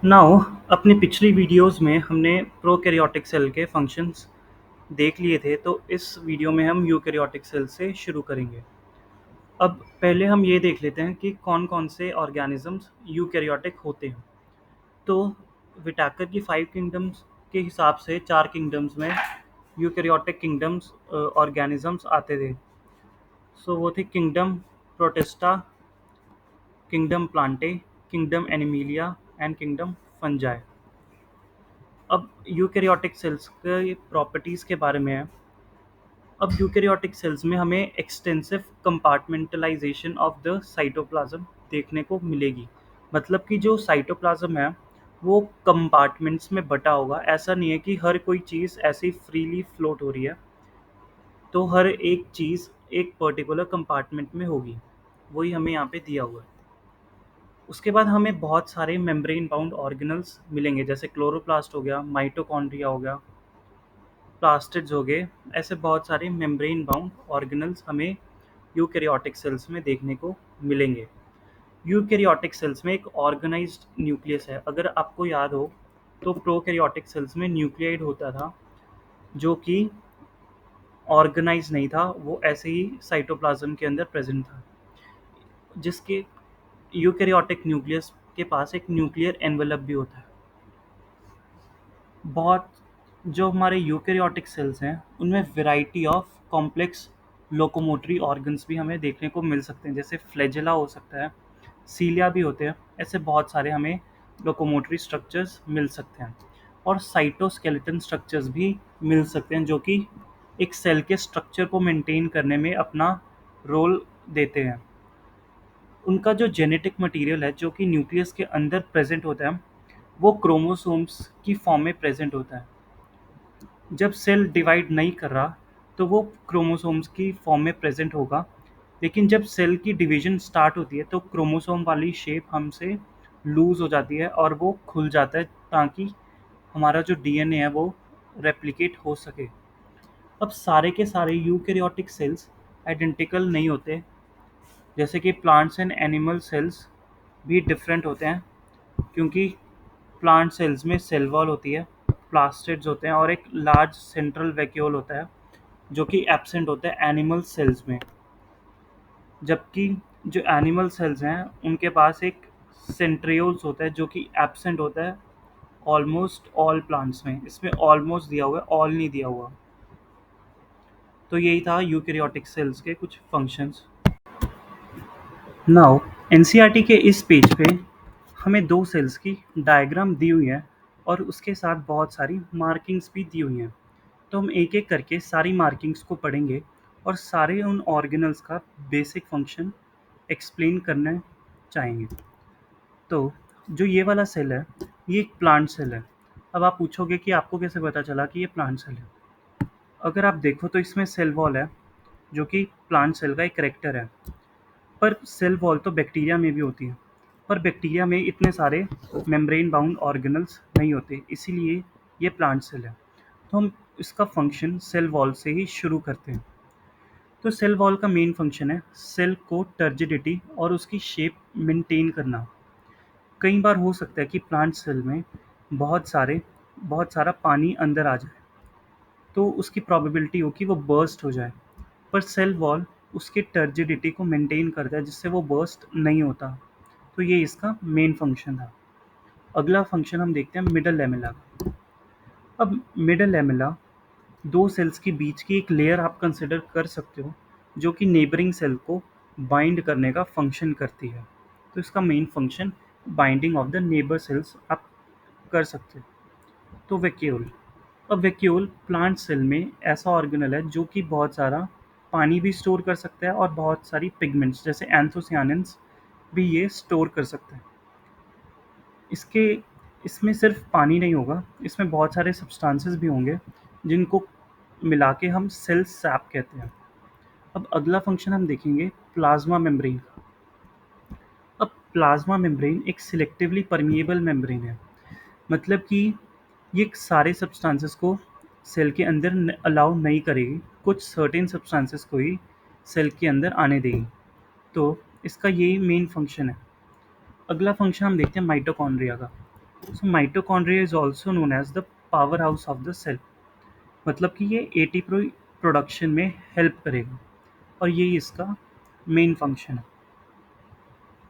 Now अपनी पिछली videos में हमने प्रोकैरियोटिक सेल के फंक्शंस देख लिए थे, तो इस वीडियो में हम यूकैरियोटिक सेल से शुरू करेंगे। अब पहले हम ये देख लेते हैं कि कौन-कौन से ऑर्गेनिजम्स यूकैरियोटिक होते हैं। तो विटाकर की 5 किंगडम्स के हिसाब से 4 किंगडम्स में यूकैरियोटिक किंगडम्स ऑर्गेनिजम्स आते थे। सो वो थे kingdom protista, kingdom Plantae, kingdom Animalia and kingdom fungi. अब यूकैरियोटिक सेल्स के प्रॉपर्टीज़ के बारे में है। अब यूकैरियोटिक सेल्स में हमें extensive compartmentalisation of the cytoplasm देखने को मिलेगी। मतलब कि जो साइटोप्लाज्म है वो कंपार्टमेंट्स में बटा होगा। ऐसा नहीं है कि हर कोई चीज़ ऐसे ही फ्रीली फ्लोट हो रही है। तो हर एक चीज़ एक पर्टिकुलर कंपार्टमेंट में होगी। वही हमें यहाँ पे दिया हुआ है। उसके बाद हमें बहुत सारे मेम्ब्रेन बाउंड ऑर्गेनल्स मिलेंगे, जैसे क्लोरोप्लास्ट हो गया, माइटोकॉन्ड्रिया हो गया, प्लास्टिड्स हो गए। ऐसे बहुत सारे मेम्ब्रेन बाउंड ऑर्गेनल्स हमें यूकैरियोटिक सेल्स में देखने को मिलेंगे। यूकैरियोटिक सेल्स में एक ऑर्गेनाइज्ड न्यूक्लियस है। अगर आपको याद हो तो प्रोकैरियोटिक सेल्स में न्यूक्लियाइड होता था जो कि ऑर्गेनाइज नहीं था, वो ऐसे ही साइटोप्लाज्म के अंदर प्रेजेंट था। जिसके यूकैरियोटिक न्यूक्लियस के पास एक न्यूक्लियर एनवेलप भी होता है। बहुत जो हमारे यूकैरियोटिक सेल्स हैं उनमें variety of complex locomotory organs भी हमें देखने को मिल सकते हैं, जैसे फ्लैजेला हो सकता है, सीलिया भी होते हैं। ऐसे बहुत सारे हमें लोकोमोटरी स्ट्रक्चर्स मिल सकते हैं और साइटोस्केलेटन स्ट्रक्चर्स भी मिल सकते हैं जो कि एक सेल के स्ट्रक्चर को मेंटेन करने में अपना रोल देते हैं। उनका जो जेनेटिक मटेरियल है जो कि न्यूक्लियस के अंदर प्रेजेंट होता है वो क्रोमोसोम्स की फॉर्म में प्रेजेंट होता है। जब सेल डिवाइड नहीं कर रहा तो वो क्रोमोसोम्स की फॉर्म में प्रेजेंट होगा। लेकिन जब सेल की डिवीजन स्टार्ट होती है तो क्रोमोसोम वाली शेप हमसे लूज हो जाती है और वो खुल जाता है ताकि हमारा जो डीएनए है वो रेप्लिकेट हो सके। अब सारे के सारे यूकैरियोटिक सेल्स आइडेंटिकल नहीं होते, जैसे कि प्लांट्स एंड एनिमल सेल्स भी डिफरेंट होते हैं, क्योंकि प्लांट सेल्स में सेल वॉल होती है, प्लास्टिड्स होते हैं और एक लार्ज सेंट्रल वैक्यूल होता है जो कि एब्सेंट होता है एनिमल सेल्स में। जबकि जो एनिमल सेल्स हैं उनके पास एक सेंट्रियोल्स होता है जो कि एब्सेंट होता है ऑलमोस्ट ऑल प्लांट्स में। इसमें ऑलमोस्ट दिया हुआ है, ऑल नहीं दिया हुआ। तो यही था यूकैरियोटिक सेल्स के कुछ फंक्शंस। नाउ एनसीईआरटी के इस पेज पे हमें दो सेल्स की डायग्राम दी हुई है और उसके साथ बहुत सारी मार्किंग्स भी दी हुई हैं। तो हम एक एक करके सारी मार्किंग्स को पढ़ेंगे और सारे उन ऑर्गेनल्स का बेसिक फंक्शन एक्सप्लेन करना चाहेंगे। तो जो ये वाला सेल है ये एक प्लांट सेल है। अब आप पूछोगे कि आपको कैसे पता चला कि ये प्लांट सेल है। अगर आप देखो तो इसमें सेल वॉल है जो कि प्लांट सेल का एक करेक्टर है। पर सेल वॉल तो बैक्टीरिया में भी होती है, पर बैक्टीरिया में इतने सारे मेम्ब्रेन बाउंड ऑर्गेनल्स नहीं होते, इसीलिए ये प्लांट सेल है। तो हम इसका फंक्शन सेल वॉल से ही शुरू करते हैं। तो सेल वॉल का मेन फंक्शन है सेल को टर्जिडिटी और उसकी शेप मेंटेन करना। कई बार हो सकता है कि प्लांट सेल में बहुत सारा पानी अंदर आ जाए, तो उसकी प्रोबेबिलिटी हो कि वो बर्स्ट हो जाए। पर सेल वॉल उसकी टर्जिडिटी को मेंटेन करता है जिससे वो बर्स्ट नहीं होता। तो ये इसका मेन फंक्शन था। अगला फंक्शन हम देखते हैं मिडल लैमेला का। अब मिडल लैमेला दो सेल्स के बीच की एक लेयर आप कंसिडर कर सकते हो जो कि नेबरिंग सेल को बाइंड करने का फंक्शन करती है। तो इसका main function binding of the neighbour cells आप कर सकते हो। तो वैक्यूल। अब वैक्यूल प्लांट सेल में ऐसा ऑर्गेनल है जो कि बहुत सारा पानी भी स्टोर कर सकता है और बहुत सारी पिगमेंट्स जैसे एंथोसियानिन्स भी ये स्टोर कर सकता है। इसके इसमें सिर्फ पानी नहीं होगा, इसमें बहुत सारे सब्सटेंसेस भी होंगे जिनको मिला के हम सेल सैप कहते हैं। अब अगला फंक्शन हम देखेंगे प्लाज्मा मेम्ब्रेन का। अब प्लाज्मा मेम्ब्रेन एक सिलेक्टिवली परमिएबल मेम्ब्रेन है। मतलब कि ये सारे सब्सटेंसेस को सेल के अंदर अलाउ नहीं करेगी, कुछ सर्टेन सब्सटेंसेस को ही सेल के अंदर आने देगी। तो इसका यही मेन फंक्शन है। अगला फंक्शन हम देखते हैं माइटोकॉन्ड्रिया का। So mitochondria is also known as the power house of the cell. मतलब कि ये एटीपी प्रोडक्शन में हेल्प करेगा और यही इसका मेन फंक्शन है।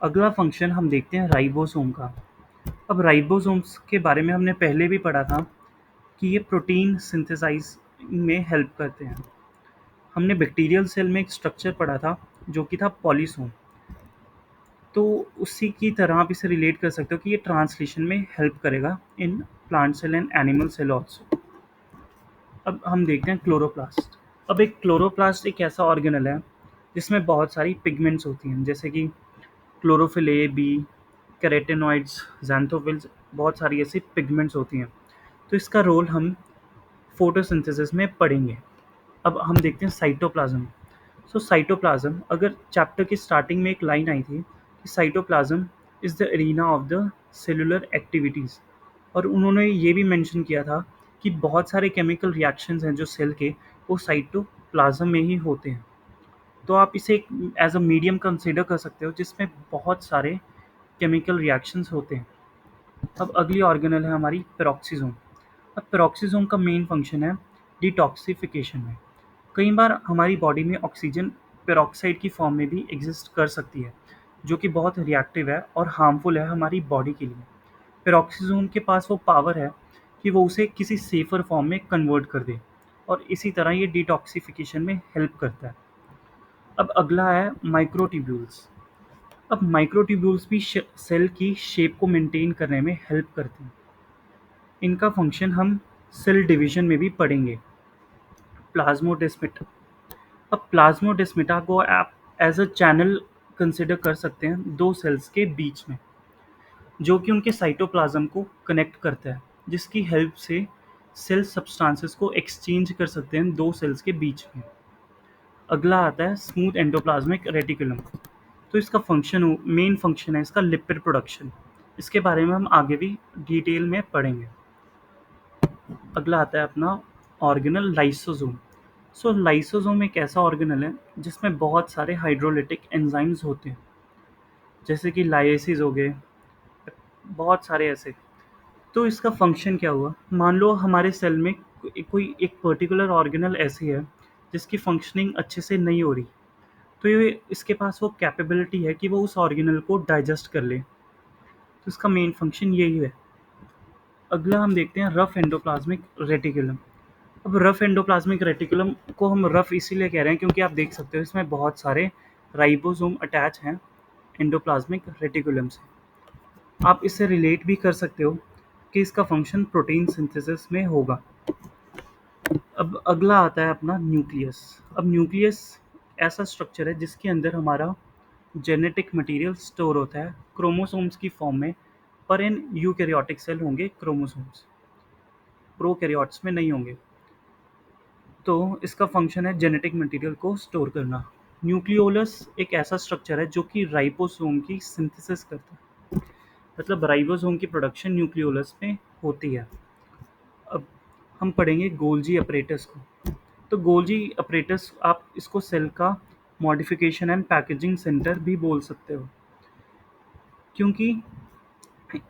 अगला फंक्शन हम देखते हैं राइबोसोम का। अब राइबोसोम्स के बारे में हमने पहले भी पढ़ा था कि ये प्रोटीन सिंथेसाइज में हेल्प करते हैं। हमने बैक्टीरियल सेल में एक स्ट्रक्चर पढ़ा था जो कि था पॉलीसोम। तो उसी की तरह आप इसे रिलेट कर सकते हो कि ये ट्रांसलेशन में हेल्प करेगा in plant cell and animal cell also. अब हम देखते हैं क्लोरोप्लास्ट। अब एक क्लोरोप्लास्ट एक ऐसा ऑर्गेनल है जिसमें बहुत सारी पिगमेंट्स होती हैं, जैसे कि क्लोरोफिल ए बी, कैरोटेनॉइड्स, ज़ैंथोफिल्स, बहुत सारी ऐसी पिगमेंट्स होती हैं। तो इसका रोल हम फोटोसिंथेसिस में पढ़ेंगे। अब हम देखते हैं साइटोप्लाज्म। सो साइटोप्लाज्म, अगर चैप्टर की स्टार्टिंग में एक लाइन आई थी कि cytoplasm is the arena of the cellular activities, और उन्होंने ये भी मेंशन किया था कि बहुत सारे केमिकल रिएक्शंस हैं जो सेल के, वो साइटोप्लाज्म में ही होते हैं। तो आप इसे एक एज अ मीडियम कंसिडर कर सकते हो जिसमें बहुत सारे केमिकल रिएक्शंस होते हैं। अब अगली ऑर्गेनल है हमारी पेरोक्सिसोम। अब पेरोक्सिसोम का मेन फंक्शन है डिटॉक्सिफिकेशन में। कई बार हमारी बॉडी में ऑक्सीजन पेरोक्साइड की फॉर्म में भी एग्जिस्ट कर सकती है, जो कि बहुत रिएक्टिव है और हार्मफुल है हमारी बॉडी के लिए। पेरोक्सिसोम के पास वो पावर है कि वो उसे किसी सेफर फॉर्म में कन्वर्ट कर दे, और इसी तरह ये डिटॉक्सिफिकेशन में हेल्प करता है। अब अगला है माइक्रोट्यूब्यूल्स। अब माइक्रोट्यूब्यूल्स भी सेल की शेप को मेंटेन करने में हेल्प करते हैं। इनका फंक्शन हम सेल डिवीजन में भी पढ़ेंगे। प्लाज्मोडेस्माटा। अब प्लाज्मोडेस्माटा को आप एज अ चैनल कंसिडर कर सकते हैं दो सेल्स के बीच में, जो कि उनके साइटोप्लाज्म को कनेक्ट करता है, जिसकी हेल्प से सेल सब्सटेंसेस को एक्सचेंज कर सकते हैं दो सेल्स के बीच में। अगला आता है स्मूथ एंडोप्लाज्मिक रेटिकुलम। तो इसका फंक्शन, मेन फंक्शन है इसका लिपिड प्रोडक्शन। इसके बारे में हम आगे भी डिटेल में पढ़ेंगे। अगला आता है अपना ऑर्गेनल लाइसोसोम। सो लाइसोसोम एक ऐसा ऑर्गेनल है जिसमें बहुत सारे हाइड्रोलिटिक एंजाइम्स होते हैं, जैसे कि लाइएसिस हो गए, बहुत सारे ऐसे। तो इसका फंक्शन क्या हुआ, मान लो हमारे सेल में कोई एक पर्टिकुलर ऑर्गेनल ऐसी है जिसकी फंक्शनिंग अच्छे से नहीं हो रही, तो ये इसके पास वो कैपेबिलिटी है कि वो उस ऑर्गेनल को डाइजेस्ट कर ले। तो इसका मेन फंक्शन यही है। अगला हम देखते हैं रफ एंडोप्लाज्मिक रेटिकुलम। अब रफ एंडोप्लाज्मिक रेटिकुलम को हम रफ इसीलिए कह रहे हैं क्योंकि आप देख सकते हो इसमें बहुत सारे राइबोसोम अटैच हैं एंडोप्लाज्मिक रेटिकुलम से। आप इससे रिलेट भी कर सकते हो कि इसका फंक्शन प्रोटीन सिंथेसिस में होगा। अब अगला आता है अपना न्यूक्लियस। अब न्यूक्लियस ऐसा स्ट्रक्चर है जिसके अंदर हमारा जेनेटिक मटेरियल स्टोर होता है क्रोमोसोम्स की फॉर्म में, पर इन यूकैरियोटिक सेल होंगे क्रोमोसोम्स, प्रोकैरियोट्स में नहीं होंगे। तो इसका फंक्शन है जेनेटिक मटेरियल को स्टोर करना। न्यूक्लियोलस एक ऐसा स्ट्रक्चर है जो कि राइबोसोम की सिंथेसिस करता है। मतलब राइबोसोम की प्रोडक्शन न्यूक्लियोलस में होती है। अब हम पढ़ेंगे गोल्जी अपरेटस को। तो गोल्जी अपरेटस, आप इसको सेल का मॉडिफिकेशन एंड पैकेजिंग सेंटर भी बोल सकते हो, क्योंकि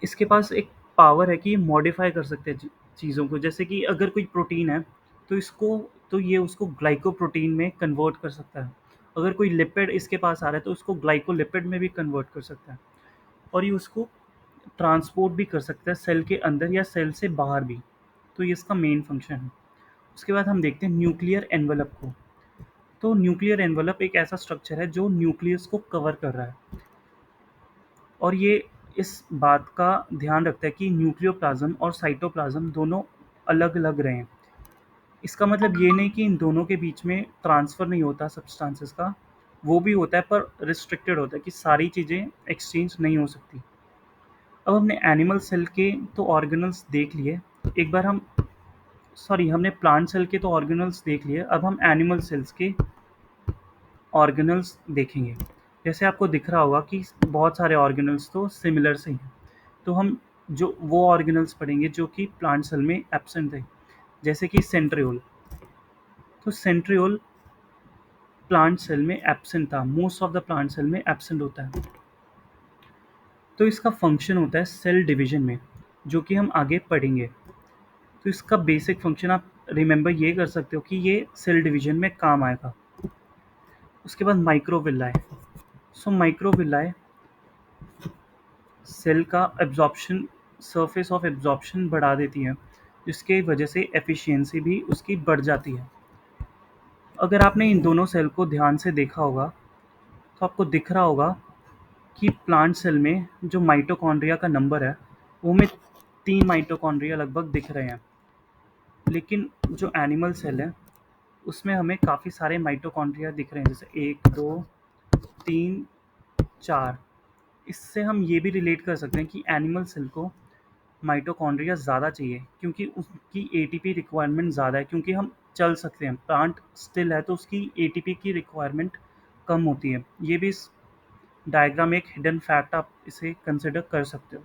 इसके पास एक पावर है कि ये मॉडिफाई कर सकते हैं चीज़ों को। जैसे कि अगर कोई प्रोटीन है तो इसको, तो ये उसको ग्लाइकोप्रोटीन में कन्वर्ट कर सकता है। अगर कोई लिपिड इसके पास आ रहा है तो उसको ग्लाइकोलिपिड में भी कन्वर्ट कर सकता है, और ये उसको ट्रांसपोर्ट भी कर सकता है सेल के अंदर या सेल से बाहर भी। तो ये इसका मेन फंक्शन है। उसके बाद हम देखते हैं न्यूक्लियर एनवलप को। तो न्यूक्लियर एनवलप एक ऐसा स्ट्रक्चर है जो न्यूक्लियस को कवर कर रहा है, और ये इस बात का ध्यान रखता है कि न्यूक्लियोप्लाज्म और साइटोप्लाज्म दोनों अलग अलग रहें। इसका मतलब ये नहीं कि इन दोनों के बीच में ट्रांसफ़र नहीं होता सब्सटेंसेस का, वो भी होता है पर रिस्ट्रिक्टेड होता है कि सारी चीज़ें एक्सचेंज नहीं हो सकती। अब हमने एनिमल सेल के तो ऑर्गेनल्स देख लिए। एक बार हम, सॉरी, हमने प्लांट सेल के तो ऑर्गेनल्स देख लिए, अब हम एनिमल सेल्स के ऑर्गेनल्स देखेंगे। जैसे आपको दिख रहा होगा कि बहुत सारे ऑर्गेनल्स तो सिमिलर से हैं, तो हम जो वो ऑर्गेनल्स पढ़ेंगे जो कि प्लांट सेल में एब्सेंट थे, जैसे कि सेंट्रियोल। तो सेंट्रियोल प्लांट सेल में एब्सेंट था, most of the plant cell में एब्सेंट होता है। तो इसका फंक्शन होता है सेल डिवीजन में। जो कि हम आगे पढ़ेंगे। तो इसका बेसिक फंक्शन आप रिमेंबर ये कर सकते हो कि ये सेल डिवीजन में काम आएगा। उसके बाद माइक्रोविल्लाए। सो माइक्रोविल्लाए सेल का एब्जॉर्प्शन, सरफेस ऑफ एब्जॉर्प्शन बढ़ा देती है, जिसकी वजह से एफिशिएंसी भी उसकी बढ़ जाती है। अगर आपने इन दोनों सेल को ध्यान से देखा होगा तो आपको दिख रहा होगा कि प्लांट सेल में जो माइटोकॉन्ड्रिया का नंबर है वो हमें 3 माइटोकॉन्ड्रिया लगभग दिख रहे हैं। लेकिन जो एनिमल सेल है उसमें हमें काफ़ी सारे माइटोकॉन्ड्रिया दिख रहे हैं, जैसे 1, 2, 3, 4। इससे हम ये भी रिलेट कर सकते हैं कि एनिमल सेल को माइटोकॉन्ड्रिया ज़्यादा चाहिए क्योंकि उसकी एटीपी रिक्वायरमेंट ज़्यादा है, क्योंकि हम चल सकते हैं, प्लांट स्टिल है तो उसकी एटीपी की रिक्वायरमेंट कम होती है। ये भी इस डायग्राम एक हिडन फैक्ट आप इसे कंसिडर कर सकते हो।